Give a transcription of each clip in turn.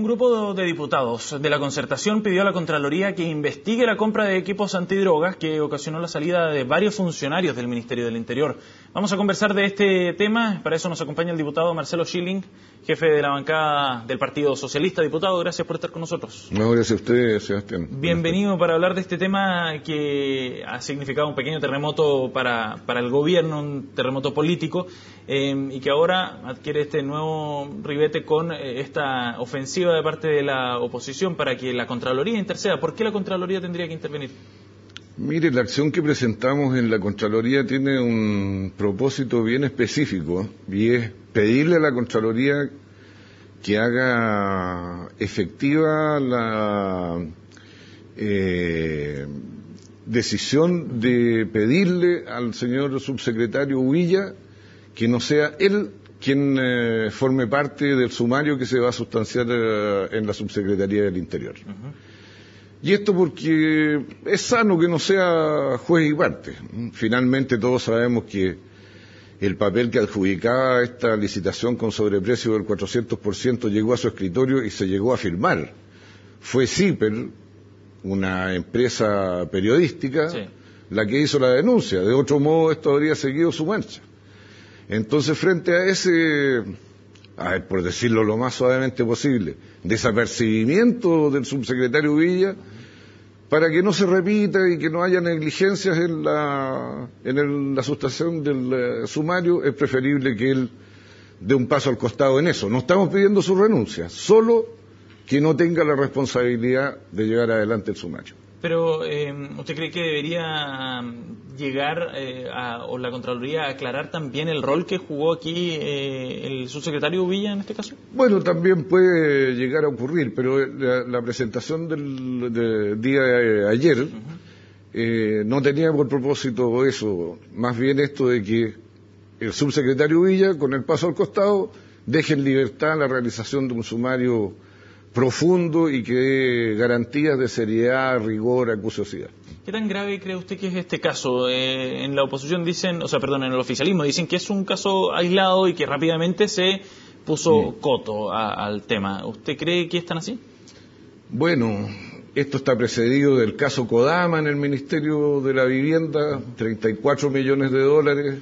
grupo de diputados de la Concertación pidió a la Contraloría que investigue la compra de equipos antidrogas que ocasionó la salida de varios funcionarios del Ministerio del Interior. Vamos a conversar de este tema. Para eso nos acompaña el diputado Marcelo Schilling, jefe de la bancada del Partido Socialista. Diputado, gracias por estar con nosotros. No, gracias a usted, Sebastián. Bienvenido para hablar de este tema que ha significado un pequeño terremoto para el gobierno, un terremoto político, y que ahora adquiere este nuevo ribete con esta ofensiva de parte de la oposición para que la Contraloría interceda. ¿Por qué la Contraloría tendría que intervenir? Mire, la acción que presentamos en la Contraloría tiene un propósito bien específico y es pedirle a la Contraloría que haga efectiva la decisión de pedirle al señor subsecretario Huilla que no sea él quien forme parte del sumario que se va a sustanciar en la Subsecretaría del Interior. Y esto porque es sano que no sea juez y parte. Finalmente todos sabemos que el papel que adjudicaba esta licitación con sobreprecio del 400% llegó a su escritorio y se llegó a firmar. Fue CIPER, una empresa periodística, sí, la que hizo la denuncia. De otro modo esto habría seguido su marcha. Entonces, frente a ese, por decirlo lo más suavemente posible, desapercibimiento del subsecretario Villa, para que no se repita y que no haya negligencias en la sustanciación del sumario, es preferible que él dé un paso al costado en eso. No estamos pidiendo su renuncia, solo que no tenga la responsabilidad de llevar adelante el sumario. Pero, ¿usted cree que debería llegar o la Contraloría a aclarar también el rol que jugó aquí el subsecretario Villa en este caso? Bueno, también puede llegar a ocurrir, pero la presentación del día de ayer no tenía por propósito eso, más bien esto de que el subsecretario Villa, con el paso al costado, deje en libertad la realización de un sumario profundo y que dé garantías de seriedad, rigor, acuciosidad. ¿Qué tan grave cree usted que es este caso? En la oposición dicen, en el oficialismo dicen que es un caso aislado y que rápidamente se puso coto al tema. ¿Usted cree que están así? Bueno, esto está precedido del caso Kodama en el Ministerio de la Vivienda, 34 millones de dólares.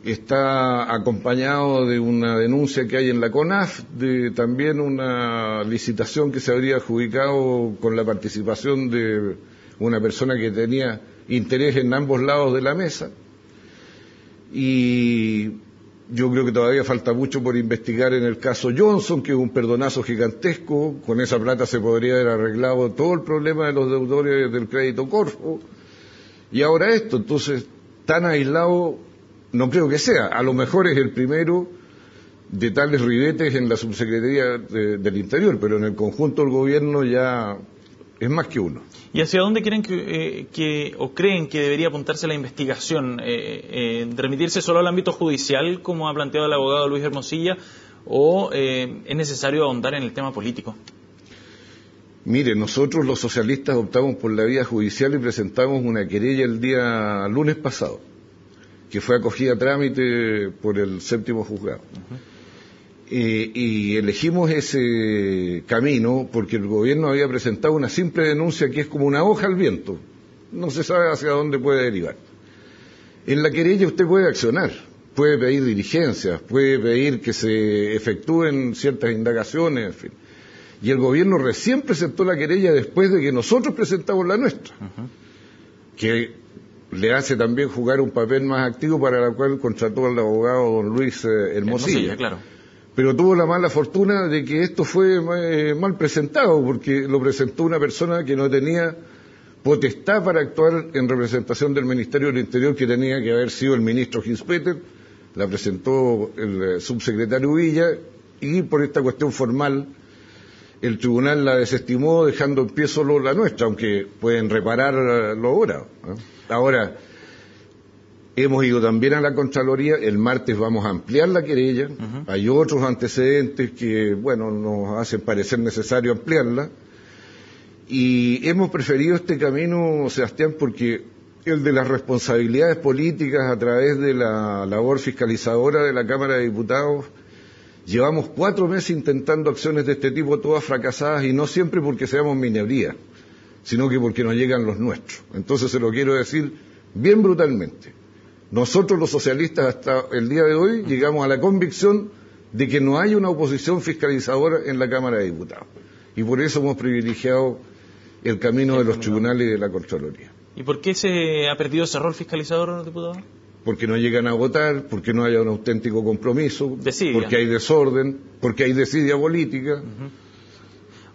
Está acompañado de una denuncia que hay en la CONAF, de también una licitación que se habría adjudicado con la participación de una persona que tenía interés en ambos lados de la mesa. Y yo creo que todavía falta mucho por investigar en el caso Johnson, que es un perdonazo gigantesco. Con esa plata se podría haber arreglado todo el problema de los deudores del crédito Corfo. Y ahora esto, entonces, tan aislado no creo que sea. A lo mejor es el primero de tales ribetes en la Subsecretaría del Interior, pero en el conjunto del gobierno ya es más que uno. ¿Y hacia dónde creen o creen que debería apuntarse la investigación? ¿Remitirse solo al ámbito judicial, como ha planteado el abogado Luis Hermosilla, o es necesario ahondar en el tema político? Mire, nosotros los socialistas optamos por la vía judicial y presentamos una querella el día lunes pasado, que fue acogida a trámite por el 7º juzgado. Y elegimos ese camino porque el gobierno había presentado una simple denuncia que es como una hoja al viento. No se sabe hacia dónde puede derivar. En la querella usted puede accionar, puede pedir diligencias, puede pedir que se efectúen ciertas indagaciones, en fin. Y el gobierno recién presentó la querella después de que nosotros presentamos la nuestra, que le hace también jugar un papel más activo, para la cual contrató al abogado don Luis Hermosilla. Claro. Pero tuvo la mala fortuna de que esto fue mal presentado, porque lo presentó una persona que no tenía potestad para actuar en representación del Ministerio del Interior, que tenía que haber sido el ministro Ginspeter. La presentó el subsecretario Villa, y por esta cuestión formal el tribunal la desestimó, dejando en pie solo la nuestra, aunque pueden reparar lo ahora. Ahora, hemos ido también a la Contraloría, el martes vamos a ampliar la querella, hay otros antecedentes que, nos hacen parecer necesario ampliarla, y hemos preferido este camino, Sebastián, porque el de las responsabilidades políticas a través de la labor fiscalizadora de la Cámara de Diputados Llevamos 4 meses intentando acciones de este tipo, todas fracasadas, y no siempre porque seamos minoría, sino que porque no llegan los nuestros. Entonces se lo quiero decir bien brutalmente. Nosotros los socialistas hasta el día de hoy llegamos a la convicción de que no hay una oposición fiscalizadora en la Cámara de Diputados. Y por eso hemos privilegiado el camino de los tribunales y de la Contraloría. ¿Y por qué se ha perdido ese rol fiscalizador, diputado? Porque no llegan a votar, porque no haya un auténtico compromiso, desidia. Porque hay desorden, porque hay desidia política.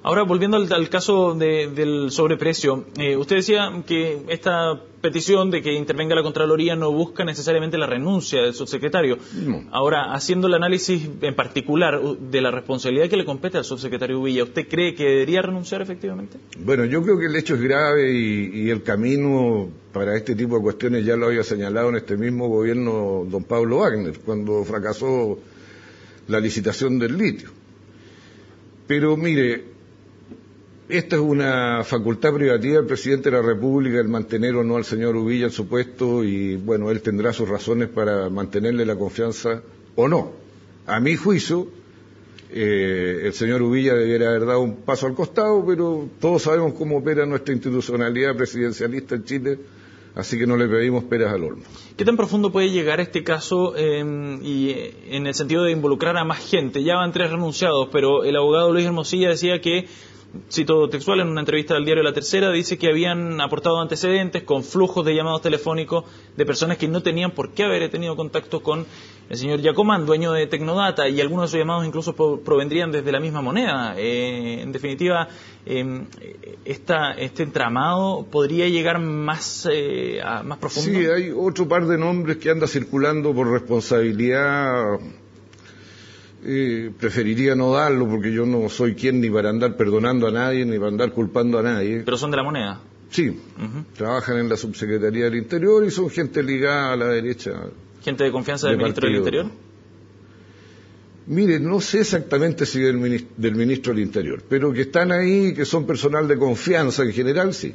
Ahora, volviendo al caso del sobreprecio, usted decía que esta petición de que intervenga la Contraloría no busca necesariamente la renuncia del subsecretario. No. Ahora, haciendo el análisis en particular de la responsabilidad que le compete al subsecretario Uvilla, ¿usted cree que debería renunciar efectivamente? Bueno, yo creo que el hecho es grave y el camino para este tipo de cuestiones ya lo había señalado en este mismo gobierno don Pablo Wagner, cuando fracasó la licitación del litio. Pero mire, esta es una facultad privativa del presidente de la República el mantener o no al señor Uvilla en su puesto, y bueno, él tendrá sus razones para mantenerle la confianza o no. A mi juicio, el señor Uvilla debiera haber dado un paso al costado, pero todos sabemos cómo opera nuestra institucionalidad presidencialista en Chile, así que no le pedimos peras al olmo. ¿Qué tan profundo puede llegar este caso y en el sentido de involucrar a más gente? Ya van 3 renunciados, pero el abogado Luis Hermosilla decía que, cito textual en una entrevista del diario La Tercera, dice que habían aportado antecedentes con flujos de llamados telefónicos de personas que no tenían por qué haber tenido contacto con el señor Giacomán, dueño de Tecnodata, y algunos de esos llamados incluso provendrían desde la misma moneda. En definitiva, este entramado podría llegar más profundo. Sí, hay otro par de nombres que anda circulando por responsabilidad. Preferiría no darlo porque yo no soy quien ni para andar perdonando a nadie ni para andar culpando a nadie. ¿Pero son de la moneda? Sí, trabajan en la Subsecretaría del Interior y son gente ligada a la derecha. ¿Gente de confianza del ministro del Interior? Mire, no sé exactamente si del ministro del Interior, pero que están ahí, que son personal de confianza en general, sí.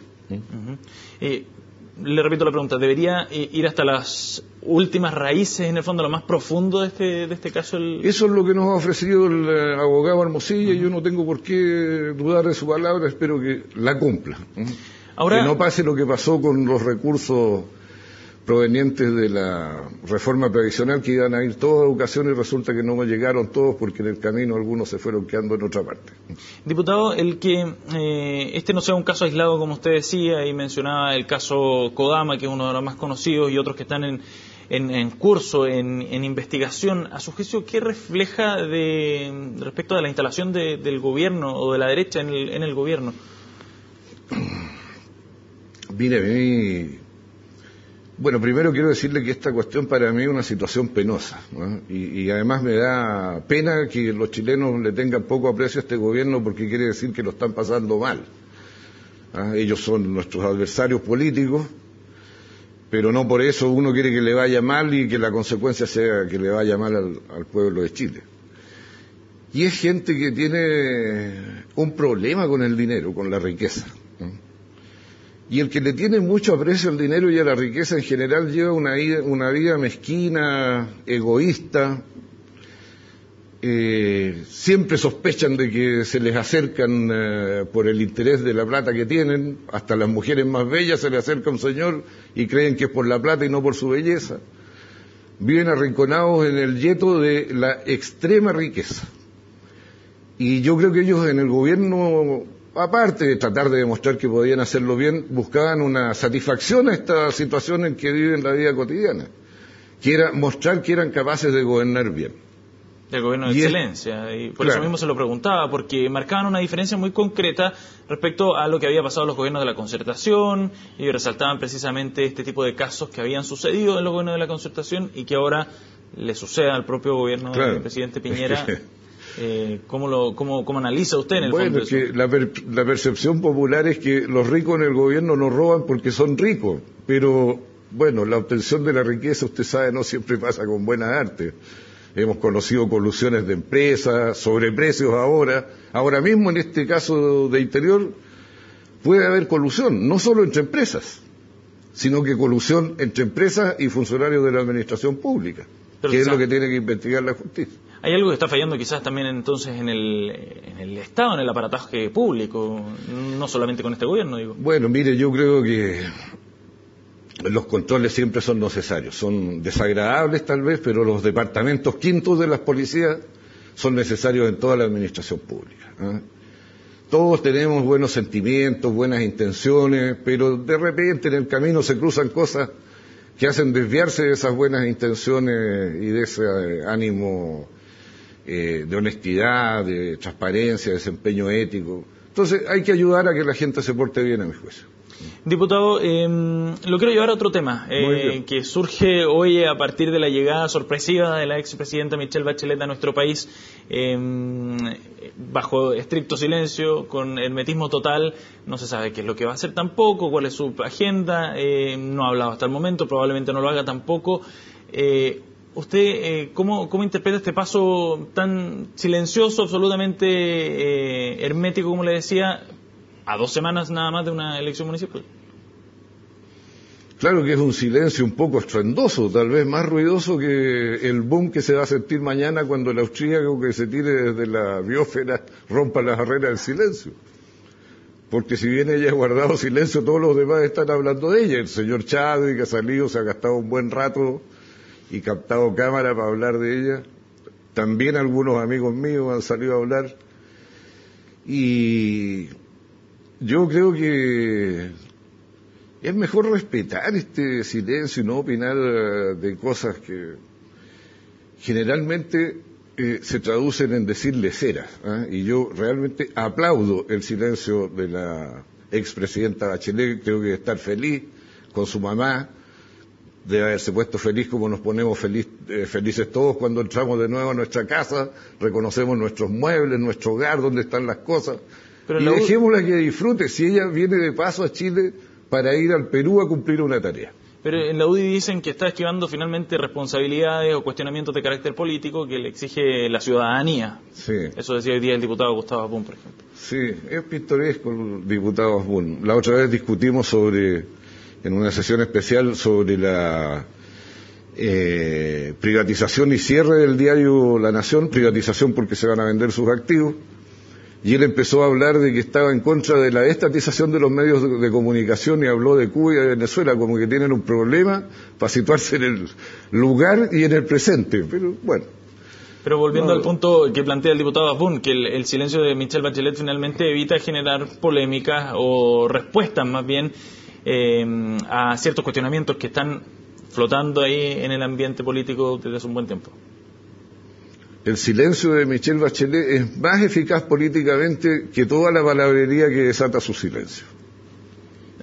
Le repito la pregunta, ¿debería ir hasta las últimas raíces, en el fondo, lo más profundo de este caso? Eso es lo que nos ha ofrecido el abogado Hermosilla, y yo no tengo por qué dudar de su palabra, espero que la cumpla. Ahora, que no pase lo que pasó con los recursos provenientes de la reforma previsional, que iban a ir todos a educación y resulta que no llegaron todos porque en el camino algunos se fueron quedando en otra parte. Diputado, el que este no sea un caso aislado, como usted decía, y mencionaba el caso Kodama, que es uno de los más conocidos, y otros que están en curso, en investigación, a su juicio, ¿qué refleja respecto de la instalación del gobierno o de la derecha en el gobierno? Mire, bueno, primero quiero decirle que esta cuestión para mí es una situación penosa, ¿no? Y además me da pena que los chilenos le tengan poco aprecio a este gobierno porque quiere decir que lo están pasando mal. Ellos son nuestros adversarios políticos, pero no por eso uno quiere que le vaya mal y que la consecuencia sea que le vaya mal al pueblo de Chile. Y es gente que tiene un problema con el dinero, con la riqueza, ¿no? Y el que le tiene mucho aprecio al dinero y a la riqueza en general lleva una vida mezquina, egoísta. Siempre sospechan de que se les acercan por el interés de la plata que tienen. Hasta las mujeres más bellas se les acerca un señor y creen que es por la plata y no por su belleza. Viven arrinconados en el yeto de la extrema riqueza. Y yo creo que ellos en el gobierno, aparte de tratar de demostrar que podían hacerlo bien, buscaban una satisfacción a esta situación en que viven la vida cotidiana, que era mostrar que eran capaces de gobernar bien. Del gobierno de excelencia, y por eso mismo se lo preguntaba, porque marcaban una diferencia muy concreta respecto a lo que había pasado en los gobiernos de la Concertación, y resaltaban precisamente este tipo de casos que habían sucedido en los gobiernos de la Concertación y que ahora le suceda al propio gobierno del presidente Piñera. ¿Cómo analiza usted en el fondo eso? Que la percepción popular es que los ricos en el gobierno no roban porque son ricos, pero bueno, la obtención de la riqueza, usted sabe, no siempre pasa con buena arte. Hemos conocido colusiones de empresas, sobreprecios ahora mismo en este caso de Interior puede haber colusión, no solo entre empresas, sino que colusión entre empresas y funcionarios de la administración pública, que es lo que tiene que investigar la justicia. Hay algo que está fallando quizás también entonces en el Estado, en el aparataje público, no solamente con este gobierno, digo. Bueno, mire, yo creo que los controles siempre son necesarios, son desagradables tal vez, pero los departamentos quintos de las policías son necesarios en toda la administración pública, ¿eh? Todos tenemos buenos sentimientos, buenas intenciones, pero de repente en el camino se cruzan cosas que hacen desviarse de esas buenas intenciones y de ese ánimo de honestidad, de transparencia, de desempeño ético. Entonces hay que ayudar a que la gente se porte bien, a mi juicio. Diputado, lo quiero llevar a otro tema que surge hoy a partir de la llegada sorpresiva de la expresidenta Michelle Bachelet a nuestro país, bajo estricto silencio, con hermetismo total. No se sabe qué es lo que va a hacer tampoco, cuál es su agenda, no ha hablado hasta el momento, probablemente no lo haga tampoco. ¿Usted cómo interpreta este paso tan silencioso, absolutamente hermético, como le decía, a 2 semanas nada más de una elección municipal? Claro que es un silencio un poco estruendoso, tal vez más ruidoso que el boom que se va a sentir mañana cuando el austríaco que se tire desde la biosfera rompa las barreras del silencio. Porque si bien ella ha guardado silencio, todos los demás están hablando de ella. El señor Chávez, que ha salido, se ha gastado un buen rato y captado cámara para hablar de ella. También algunos amigos míos han salido a hablar. Y yo creo que es mejor respetar este silencio y no opinar de cosas que generalmente se traducen en decir leceras, ¿eh? Y yo realmente aplaudo el silencio de la expresidenta Bachelet. Creo que debe estar feliz con su mamá, debe haberse puesto feliz como nos ponemos felices todos cuando entramos de nuevo a nuestra casa, reconocemos nuestros muebles, nuestro hogar, donde están las cosas. Pero y dejémosla que disfrute, si ella viene de paso a Chile para ir al Perú a cumplir una tarea. Pero en la UDI dicen que está esquivando finalmente responsabilidades o cuestionamientos de carácter político que le exige la ciudadanía. Sí. Eso decía hoy día el diputado Gustavo Asbun, por ejemplo. Sí, es pintoresco el diputado Asbun. La otra vez discutimos en una sesión especial sobre la privatización y cierre del diario La Nación, privatización porque se van a vender sus activos. Y él empezó a hablar de que estaba en contra de la estatización de los medios de comunicación y habló de Cuba y de Venezuela como que tienen un problema para situarse en el lugar y en el presente. Pero bueno. Pero volviendo al punto que plantea el diputado Asbun, que el silencio de Michelle Bachelet finalmente evita generar polémicas o respuestas más bien a ciertos cuestionamientos que están flotando ahí en el ambiente político desde hace un buen tiempo. El silencio de Michelle Bachelet es más eficaz políticamente que toda la palabrería que desata su silencio.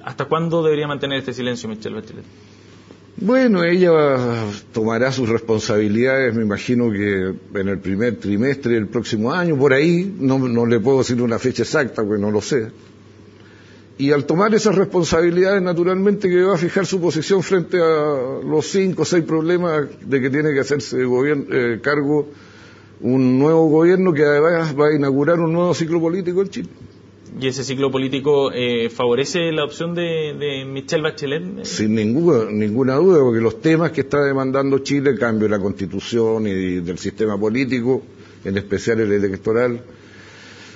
¿Hasta cuándo debería mantener este silencio Michelle Bachelet? Bueno, ella tomará sus responsabilidades, me imagino que en el primer trimestre del próximo año, por ahí, no le puedo decir una fecha exacta porque no lo sé. Y al tomar esas responsabilidades, naturalmente que va a fijar su posición frente a los 5 o 6 problemas de que tiene que hacerse cargo un nuevo gobierno que además va a inaugurar un nuevo ciclo político en Chile. ¿Y ese ciclo político favorece la opción de Michelle Bachelet? Sin ninguna duda, porque los temas que está demandando Chile, cambio de la Constitución y del sistema político, en especial el electoral,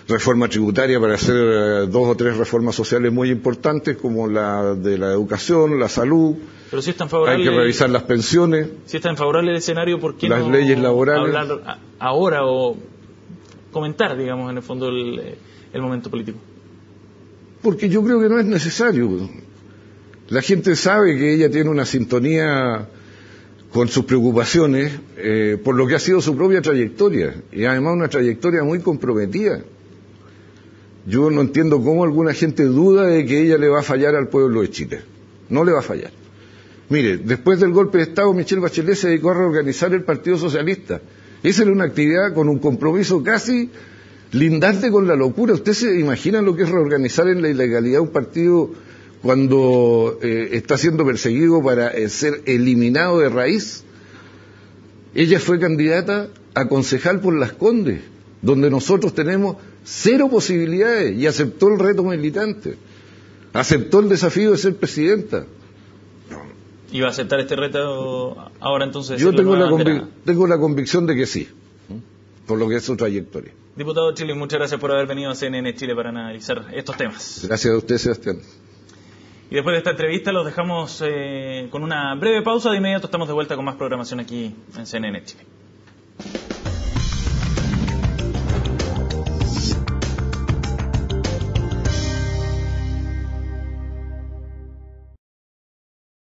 reforma tributaria para hacer 2 o 3 reformas sociales muy importantes, como la de la educación, la salud. Pero si es tan favorable, hay que revisar las pensiones. Si es tan favorable el escenario, ¿por qué las no leyes laborales, hablar ahora o comentar, digamos, en el fondo el momento político? Porque yo creo que no es necesario. La gente sabe que ella tiene una sintonía con sus preocupaciones por lo que ha sido su propia trayectoria, y además una trayectoria muy comprometida. Yo no entiendo cómo alguna gente duda de que ella le va a fallar al pueblo de Chile. No le va a fallar. Mire, después del golpe de Estado, Michelle Bachelet se dedicó a reorganizar el Partido Socialista. Esa era una actividad con un compromiso casi lindante con la locura. ¿Usted se imagina lo que es reorganizar en la ilegalidad un partido cuando está siendo perseguido para ser eliminado de raíz? Ella fue candidata a concejal por Las Condes, donde nosotros tenemos 0 posibilidades, y aceptó el reto militante, aceptó el desafío de ser presidenta. ¿Y va a aceptar este reto ahora entonces? Yo tengo la convicción de que sí. por lo que es su trayectoria. Diputado Chile, muchas gracias por haber venido a CNN Chile para analizar estos temas. Gracias a usted, Sebastián. Y después de esta entrevista los dejamos con una breve pausa. De inmediato estamos de vuelta con más programación aquí en CNN Chile.